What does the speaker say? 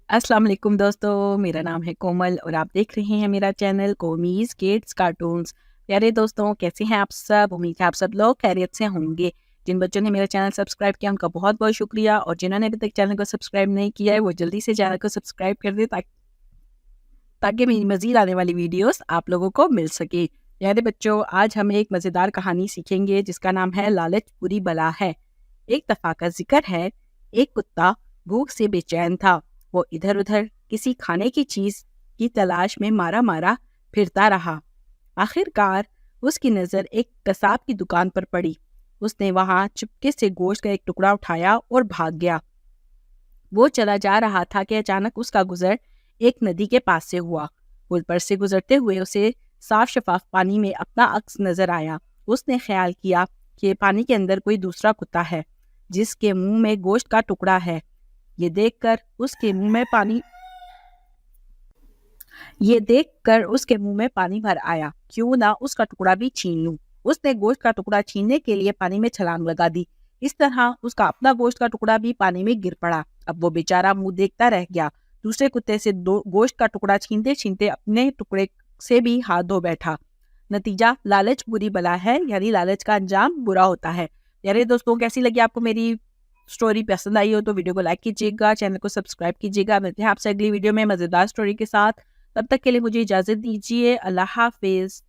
अस्सलाम वालेकुम दोस्तों, मेरा नाम है कोमल और आप देख रहे हैं मेरा चैनल कोमीज़ किड्स कार्टून्स। प्यारे दोस्तों, कैसे हैं आप सब? उम्मीद है आप सब लोग खैरियत से होंगे। जिन बच्चों ने मेरा चैनल सब्सक्राइब किया उनका बहुत बहुत शुक्रिया, और जिन्होंने अभी तक चैनल को सब्सक्राइब नहीं किया है वो जल्दी से चैनल को सब्सक्राइब कर दें ताकि मेरी मज़ीद आने वाली वीडियोस आप लोगों को मिल सके। प्यारे बच्चों, आज हम एक मज़ेदार कहानी सीखेंगे जिसका नाम है लालच बुरी बला है। एक दफ़ा का जिक्र है, एक कुत्ता भूख से बेचैन था। वो इधर उधर किसी खाने की चीज की तलाश में मारा मारा फिरता रहा। आखिरकार उसकी नज़र एक कसाब की दुकान पर पड़ी। उसने वहां चुपके से गोश्त का एक टुकड़ा उठाया और भाग गया। वो चला जा रहा था कि अचानक उसका गुजर एक नदी के पास से हुआ। पुल पर से गुजरते हुए उसे साफ शफाफ पानी में अपना अक्स नजर आया। उसने ख्याल किया कि पानी के अंदर कोई दूसरा कुत्ता है जिसके मुंह में गोश्त का टुकड़ा है। ये देखकर उसके मुंह में पानी ये देखकर उसके मुंह में पानी भर आया। क्यों ना उसका टुकड़ा भी छीन लूं। उसने गोश्त का टुकड़ा छीनने के लिए पानी में छलांग लगा दी। इस तरह उसका अपना गोश्त का टुकड़ा भी पानी में गिर पड़ा। अब वो बेचारा मुंह देखता रह गया। दूसरे कुत्ते से गोश्त का टुकड़ा छीनते छीनते अपने टुकड़े से भी हाथ धो बैठा। नतीजा लालच बुरी बला है, यानी लालच का अंजाम बुरा होता है। यारे दोस्तों, कैसी लगी आपको मेरी स्टोरी? पसंद आई हो तो वीडियो को लाइक कीजिएगा, चैनल को सब्सक्राइब कीजिएगा। मिलते हैं आपसे अगली वीडियो में मजेदार स्टोरी के साथ। तब तक के लिए मुझे इजाजत दीजिए। अल्लाह हाफिज।